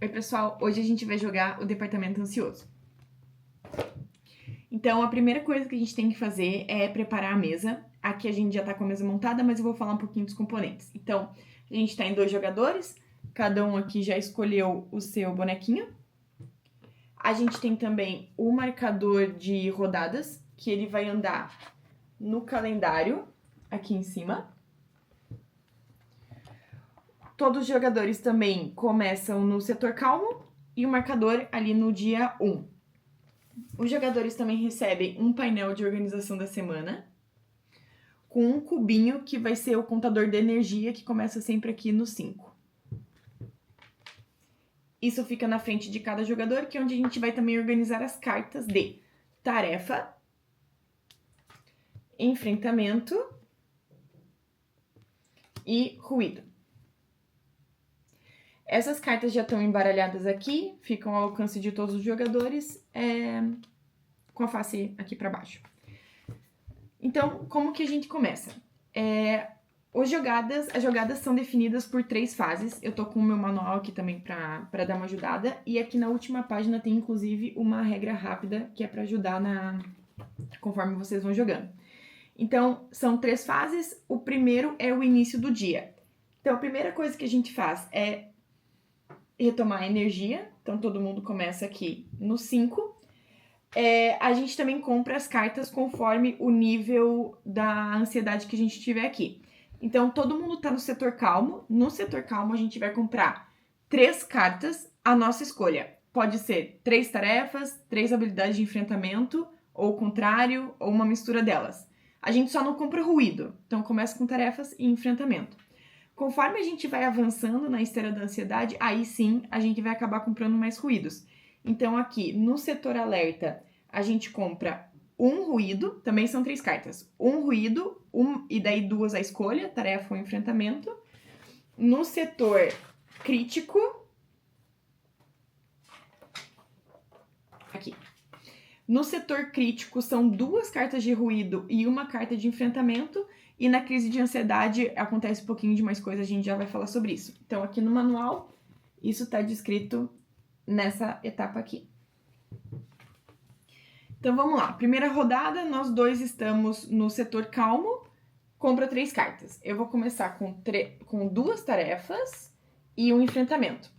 Oi, pessoal. Hoje a gente vai jogar o Departamento Ansioso. Então, a primeira coisa que a gente tem que fazer é preparar a mesa. Aqui a gente já tá com a mesa montada, mas eu vou falar um pouquinho dos componentes. Então, a gente tá em 2 jogadores. Cada um aqui já escolheu o seu bonequinho. A gente tem também o marcador de rodadas, que ele vai andar no calendário, aqui em cima. Todos os jogadores também começam no setor calmo e o marcador ali no dia 1. Os jogadores também recebem um painel de organização da semana, com um cubinho que vai ser o contador de energia, que começa sempre aqui no 5. Isso fica na frente de cada jogador, que é onde a gente vai também organizar as cartas de tarefa, enfrentamento e ruído. Essas cartas já estão embaralhadas aqui, ficam ao alcance de todos os jogadores, com a face aqui para baixo. Então, como que a gente começa? As jogadas são definidas por 3 fases. Eu tô com o meu manual aqui também para dar uma ajudada. E aqui na última página tem, inclusive, uma regra rápida que é para ajudar conforme vocês vão jogando. Então, são 3 fases. O primeiro é o início do dia. Então, a primeira coisa que a gente faz é retomar a energia. Então, todo mundo começa aqui no 5. A gente também compra as cartas conforme o nível da ansiedade que a gente tiver aqui. Então, todo mundo tá no setor calmo. No setor calmo, a gente vai comprar 3 cartas à nossa escolha. Pode ser 3 tarefas, 3 habilidades de enfrentamento, ou o contrário, ou uma mistura delas. A gente só não compra ruído. Então, começa com tarefas e enfrentamento. Conforme a gente vai avançando na esteira da ansiedade, aí sim a gente vai acabar comprando mais ruídos. Então, aqui no setor alerta, a gente compra um ruído, também são 3 cartas. Um ruído, e daí 2 a escolha, tarefa ou enfrentamento. No setor crítico, aqui. No setor crítico são 2 cartas de ruído e 1 carta de enfrentamento. E na crise de ansiedade acontece um pouquinho de mais coisa, a gente já vai falar sobre isso. Então, aqui no manual, isso está descrito nessa etapa aqui. Então, vamos lá. Primeira rodada, nós 2 estamos no setor calmo. Compra 3 cartas. Eu vou começar com 2 tarefas e um enfrentamento.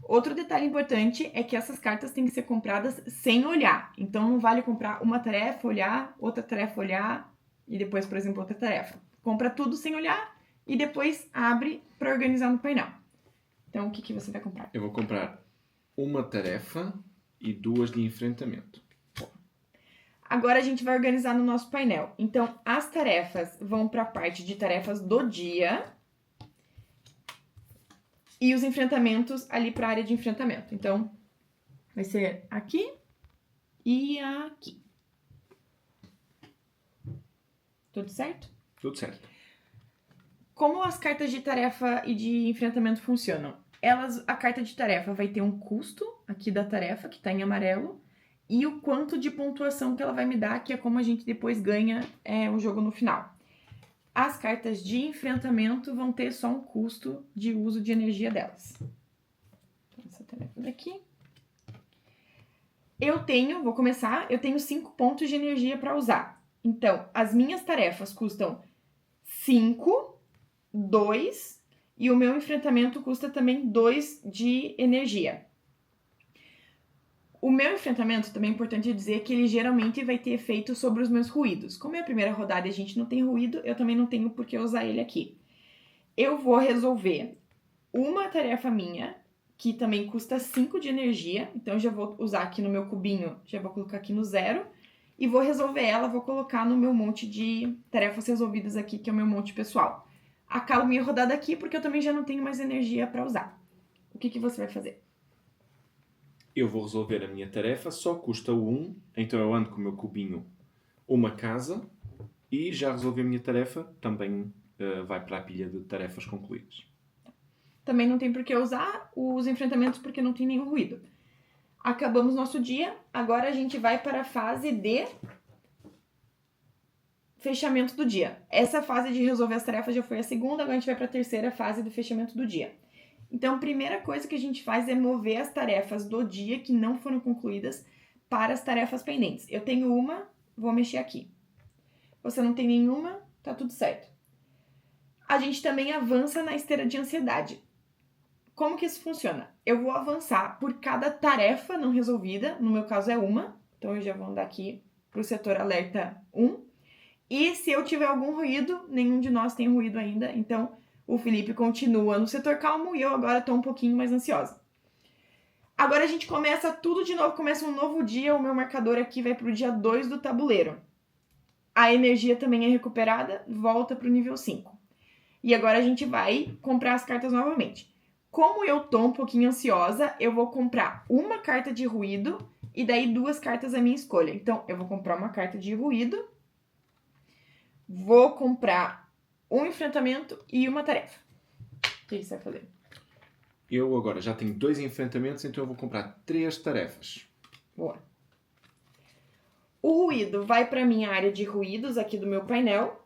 Outro detalhe importante é que essas cartas têm que ser compradas sem olhar. Então, não vale comprar uma tarefa, olhar, outra tarefa, olhar, e depois, por exemplo, outra tarefa. Compra tudo sem olhar e depois abre para organizar no painel. Então, o que você vai comprar? Eu vou comprar uma tarefa e 2 de enfrentamento. Agora a gente vai organizar no nosso painel. Então, as tarefas vão para a parte de tarefas do dia e os enfrentamentos ali para a área de enfrentamento. Então, vai ser aqui e aqui. Tudo certo? Tudo certo. Como as cartas de tarefa e de enfrentamento funcionam? A carta de tarefa vai ter um custo aqui da tarefa, que está em amarelo, e o quanto de pontuação que ela vai me dar, que é como a gente depois ganha o jogo no final. As cartas de enfrentamento vão ter só um custo de uso de energia delas. Essa tarefa daqui. Eu tenho 5 pontos de energia para usar. Então, as minhas tarefas custam 5, 2, e o meu enfrentamento custa também 2 de energia. O meu enfrentamento, também é importante dizer que ele geralmente vai ter efeito sobre os meus ruídos. Como é a primeira rodada e a gente não tem ruído, eu também não tenho por que usar ele aqui. Eu vou resolver uma tarefa minha, que também custa 5 de energia, então eu já vou usar aqui no meu cubinho, já vou colocar aqui no 0, e vou resolver ela, vou colocar no meu monte de tarefas resolvidas aqui, que é o meu monte pessoal. Acabo minha rodada aqui, porque eu também já não tenho mais energia para usar. O que você vai fazer? Eu vou resolver a minha tarefa, só custa 1, então eu ando com o meu cubinho uma casa e já resolvi a minha tarefa, também vai para a pilha de tarefas concluídas. Também não tem por que usar os enfrentamentos porque não tem nenhum ruído. Acabamos nosso dia, agora a gente vai para a fase de fechamento do dia. Essa fase de resolver as tarefas já foi a segunda, agora a gente vai para a terceira fase do fechamento do dia. Então, a primeira coisa que a gente faz é mover as tarefas do dia que não foram concluídas para as tarefas pendentes. Eu tenho uma, vou mexer aqui. Você não tem nenhuma, tá tudo certo. A gente também avança na esteira de ansiedade. Como que isso funciona? Eu vou avançar por cada tarefa não resolvida, no meu caso é uma, então eu já vou andar aqui para o setor alerta 1. E se eu tiver algum ruído, nenhum de nós tem ruído ainda, então o Felipe continua no setor calmo e eu agora estou um pouquinho mais ansiosa. Agora a gente começa tudo de novo, começa um novo dia, o meu marcador aqui vai para o dia 2 do tabuleiro. A energia também é recuperada, volta para o nível 5. E agora a gente vai comprar as cartas novamente. Como eu tô um pouquinho ansiosa, eu vou comprar uma carta de ruído e daí 2 cartas à minha escolha. Então, eu vou comprar uma carta de ruído, vou comprar um enfrentamento e uma tarefa. O que você vai fazer? Eu agora já tenho 2 enfrentamentos, então eu vou comprar 3 tarefas. Boa. O ruído vai para minha área de ruídos aqui do meu painel.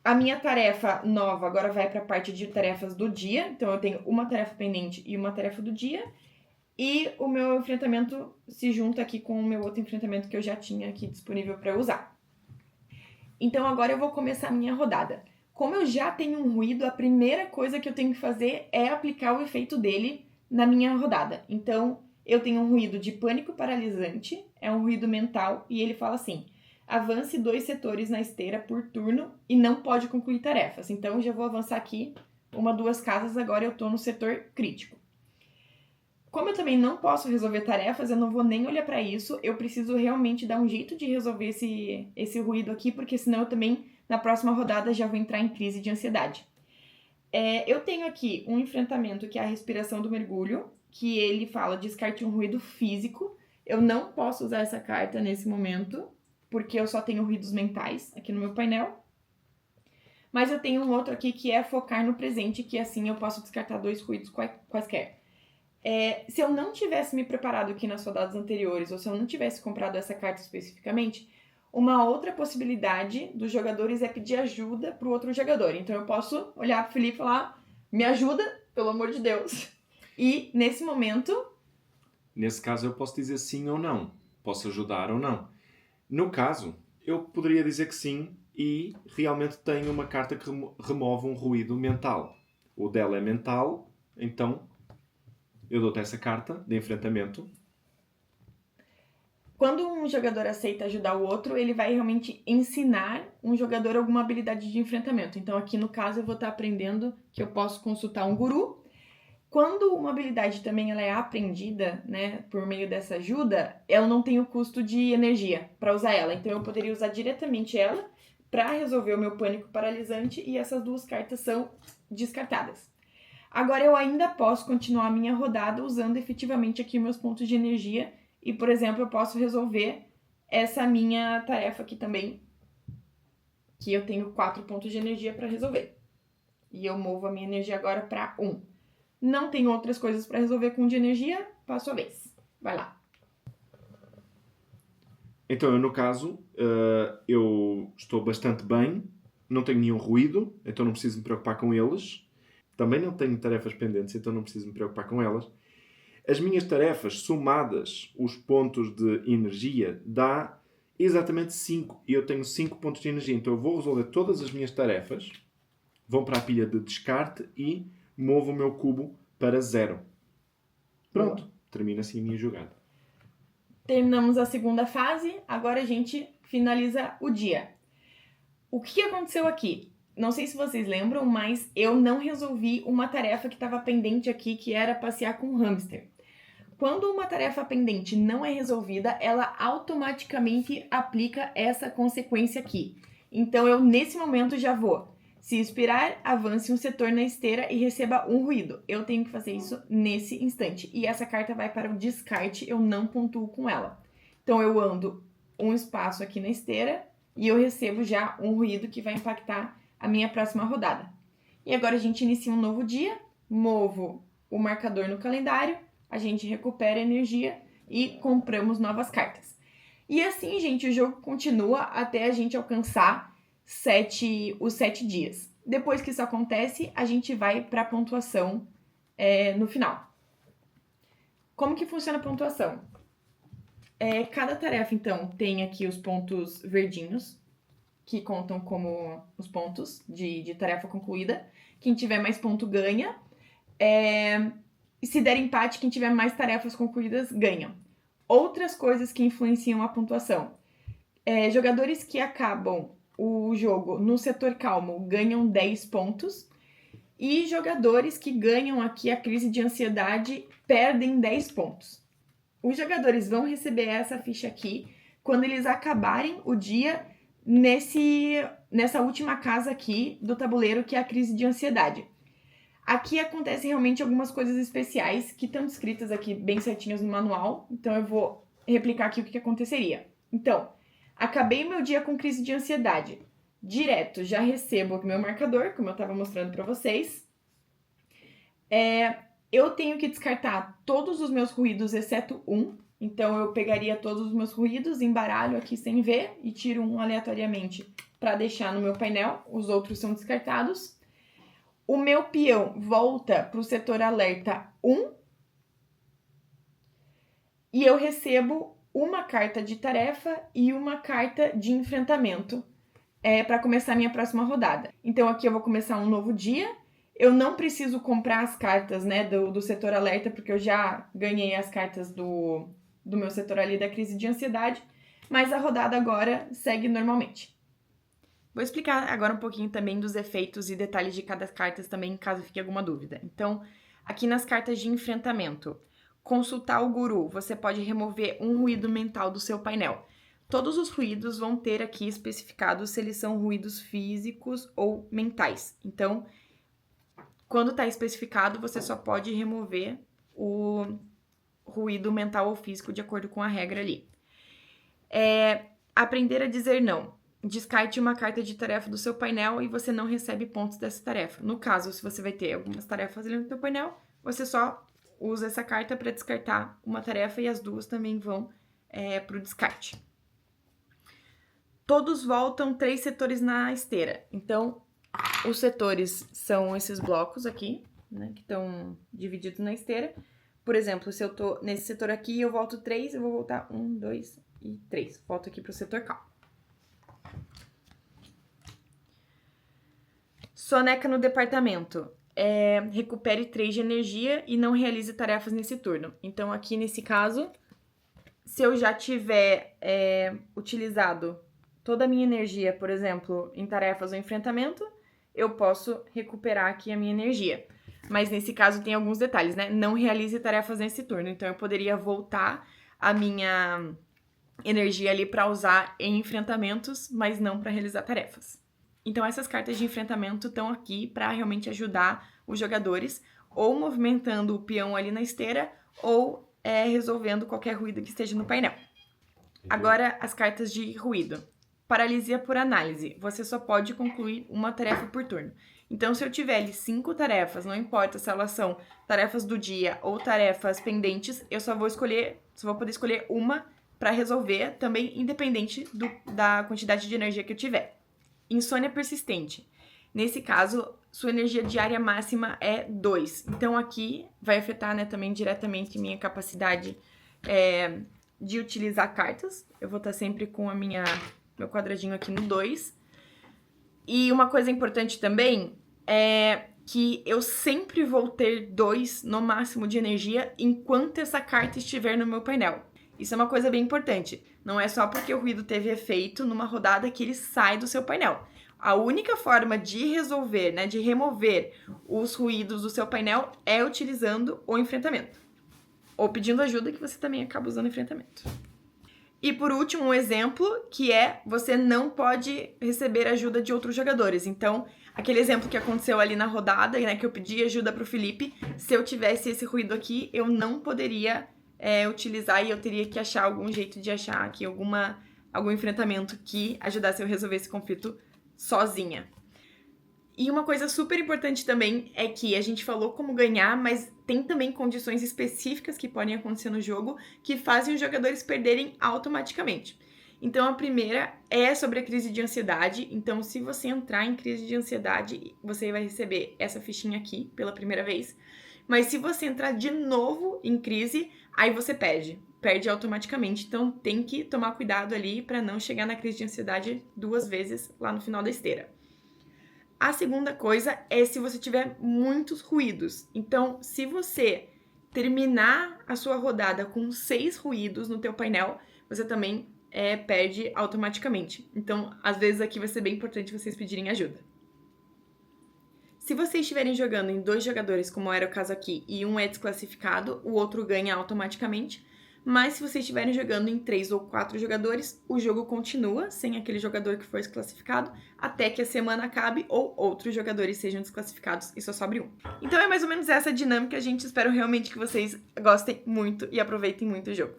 A minha tarefa nova agora vai para a parte de tarefas do dia. Então, eu tenho uma tarefa pendente e uma tarefa do dia. E o meu enfrentamento se junta aqui com o meu outro enfrentamento que eu já tinha aqui disponível para usar. Então, agora eu vou começar a minha rodada. Como eu já tenho um ruído, a primeira coisa que eu tenho que fazer é aplicar o efeito dele na minha rodada. Então, eu tenho um ruído de pânico paralisante, é um ruído mental, e ele fala assim: avance 2 setores na esteira por turno e não pode concluir tarefas. Então, eu já vou avançar aqui 1, 2 casas, agora eu tô no setor crítico. Como eu também não posso resolver tarefas, eu não vou nem olhar para isso, eu preciso realmente dar um jeito de resolver esse ruído aqui, porque senão eu também, na próxima rodada, já vou entrar em crise de ansiedade. Eu tenho aqui um enfrentamento que é a respiração do mergulho, que ele fala descarte um ruído físico. Eu não posso usar essa carta nesse momento, porque eu só tenho ruídos mentais aqui no meu painel. Mas eu tenho um outro aqui que é focar no presente, que assim eu posso descartar 2 ruídos quaisquer. Se eu não tivesse me preparado aqui nas rodadas anteriores, ou se eu não tivesse comprado essa carta especificamente, uma outra possibilidade dos jogadores é pedir ajuda pro outro jogador. Então eu posso olhar pro Felipe e falar: me ajuda, pelo amor de Deus. E nesse momento... Nesse caso eu posso dizer sim ou não. Posso ajudar ou não. No caso, eu poderia dizer que sim e realmente tenho uma carta que remove um ruído mental. O dela é mental, então eu dou-te essa carta de enfrentamento. Quando um jogador aceita ajudar o outro, ele vai realmente ensinar um jogador alguma habilidade de enfrentamento. Então aqui no caso eu vou estar aprendendo que eu posso consultar um guru. Quando uma habilidade também ela é aprendida, né, por meio dessa ajuda, ela não tem o custo de energia para usar ela. Então eu poderia usar diretamente ela para resolver o meu pânico paralisante e essas 2 cartas são descartadas. Agora eu ainda posso continuar a minha rodada usando efetivamente aqui meus pontos de energia e, por exemplo, eu posso resolver essa minha tarefa aqui também, que eu tenho 4 pontos de energia para resolver. E eu movo a minha energia agora para 1. Não tenho outras coisas para resolver com de energia, passo a vez. Vai lá. Então, no caso, eu estou bastante bem, não tenho nenhum ruído, então não preciso me preocupar com eles. Também não tenho tarefas pendentes, então não preciso me preocupar com elas. As minhas tarefas, somadas os pontos de energia, dá exatamente 5. E eu tenho 5 pontos de energia. Então eu vou resolver todas as minhas tarefas, vão para a pilha de descarte e movo o meu cubo para 0. Pronto, termina assim a minha jogada. Terminamos a segunda fase, agora a gente finaliza o dia. O que aconteceu aqui? Não sei se vocês lembram, mas eu não resolvi uma tarefa que estava pendente aqui, que era passear com um hamster. Quando uma tarefa pendente não é resolvida, ela automaticamente aplica essa consequência aqui. Então eu, nesse momento, já vou. Se expirar, avance um setor na esteira e receba um ruído. Eu tenho que fazer isso nesse instante. E essa carta vai para o descarte, eu não pontuo com ela. Então eu ando um espaço aqui na esteira e eu recebo já um ruído que vai impactar a minha próxima rodada. E agora a gente inicia um novo dia, movo o marcador no calendário, a gente recupera energia e compramos novas cartas. E assim, gente, o jogo continua até a gente alcançar os 7 dias. Depois que isso acontece, a gente vai para a pontuação no final. Como que funciona a pontuação? Cada tarefa, então, tem aqui os pontos verdinhos, que contam como os pontos de tarefa concluída. Quem tiver mais ponto ganha. E se der empate, quem tiver mais tarefas concluídas ganha. Outras coisas que influenciam a pontuação. Jogadores que acabam o jogo no setor calmo ganham 10 pontos. E jogadores que ganham aqui a crise de ansiedade perdem 10 pontos. Os jogadores vão receber essa ficha aqui quando eles acabarem o dia nessa última casa aqui do tabuleiro, que é a crise de ansiedade. Aqui acontecem realmente algumas coisas especiais que estão descritas aqui bem certinhas no manual, então eu vou replicar aqui o que aconteceria. Então, acabei meu dia com crise de ansiedade. Direto, já recebo o meu marcador, como eu estava mostrando para vocês. Eu tenho que descartar todos os meus ruídos, exceto um. Então, eu pegaria todos os meus ruídos, embaralho aqui sem ver e tiro um aleatoriamente para deixar no meu painel. Os outros são descartados. O meu peão volta para o setor alerta 1. E eu recebo uma carta de tarefa e uma carta de enfrentamento para começar a minha próxima rodada. Então, aqui eu vou começar um novo dia. Eu não preciso comprar as cartas, né, do setor alerta, porque eu já ganhei as cartas do meu setor ali da crise de ansiedade, mas a rodada agora segue normalmente. Vou explicar agora um pouquinho também dos efeitos e detalhes de cada carta também, caso fique alguma dúvida. Então, aqui nas cartas de enfrentamento, consultar o guru, você pode remover um ruído mental do seu painel. Todos os ruídos vão ter aqui especificados se eles são ruídos físicos ou mentais. Então, quando está especificado, você só pode remover o ruído mental ou físico de acordo com a regra ali. Aprender a dizer não. Descarte uma carta de tarefa do seu painel e você não recebe pontos dessa tarefa. No caso, se você vai ter algumas tarefas ali no seu painel, você só usa essa carta para descartar uma tarefa e as duas também vão para o descarte. Todos voltam 3 setores na esteira. Então, os setores são esses blocos aqui, né, que estão divididos na esteira. Por exemplo, se eu tô nesse setor aqui, eu volto 3, eu vou voltar 1, 2 e 3. Volto aqui pro setor calmo. Soneca no departamento. Recupere 3 de energia e não realize tarefas nesse turno. Então, aqui nesse caso, se eu já tiver utilizado toda a minha energia, por exemplo, em tarefas ou enfrentamento, eu posso recuperar aqui a minha energia. Mas nesse caso tem alguns detalhes, né? Não realize tarefas nesse turno. Então eu poderia voltar a minha energia ali para usar em enfrentamentos, mas não para realizar tarefas. Então essas cartas de enfrentamento estão aqui para realmente ajudar os jogadores, ou movimentando o peão ali na esteira, ou resolvendo qualquer ruído que esteja no painel. Agora as cartas de ruído. Paralisia por análise. Você só pode concluir uma tarefa por turno. Então, se eu tiver ali 5 tarefas, não importa se elas são tarefas do dia ou tarefas pendentes, eu só vou poder escolher uma para resolver, também independente da quantidade de energia que eu tiver. Insônia persistente. Nesse caso, sua energia diária máxima é 2. Então, aqui vai afetar, né, também diretamente minha capacidade de utilizar cartas. Eu vou estar sempre com meu quadradinho aqui no 2. E uma coisa importante também é que eu sempre vou ter 2 no máximo de energia enquanto essa carta estiver no meu painel. Isso é uma coisa bem importante. Não é só porque o ruído teve efeito numa rodada que ele sai do seu painel. A única forma de resolver, né, de remover os ruídos do seu painel é utilizando o enfrentamento. Ou pedindo ajuda, que você também acaba usando enfrentamento. E por último, um exemplo, que você não pode receber ajuda de outros jogadores. Então, aquele exemplo que aconteceu ali na rodada, né, que eu pedi ajuda pro Felipe, se eu tivesse esse ruído aqui, eu não poderia utilizar e eu teria que achar algum jeito de achar aqui algum enfrentamento que ajudasse eu a resolver esse conflito sozinha. E uma coisa super importante também é que a gente falou como ganhar, mas tem também condições específicas que podem acontecer no jogo que fazem os jogadores perderem automaticamente. Então, a primeira é sobre a crise de ansiedade. Então, se você entrar em crise de ansiedade, você vai receber essa fichinha aqui pela primeira vez. Mas se você entrar de novo em crise, aí você perde automaticamente. Então, tem que tomar cuidado ali para não chegar na crise de ansiedade 2 vezes lá no final da esteira. A segunda coisa é se você tiver muitos ruídos. Então, se você terminar a sua rodada com 6 ruídos no teu painel, você também perde automaticamente. Então, às vezes aqui vai ser bem importante vocês pedirem ajuda. Se vocês estiverem jogando em 2 jogadores, como era o caso aqui, e um é desclassificado, o outro ganha automaticamente. Mas se vocês estiverem jogando em 3 ou 4 jogadores, o jogo continua sem aquele jogador que foi desclassificado até que a semana acabe ou outros jogadores sejam desclassificados e só sobre um. Então é mais ou menos essa dinâmica, gente. Espero realmente que vocês gostem muito e aproveitem muito o jogo.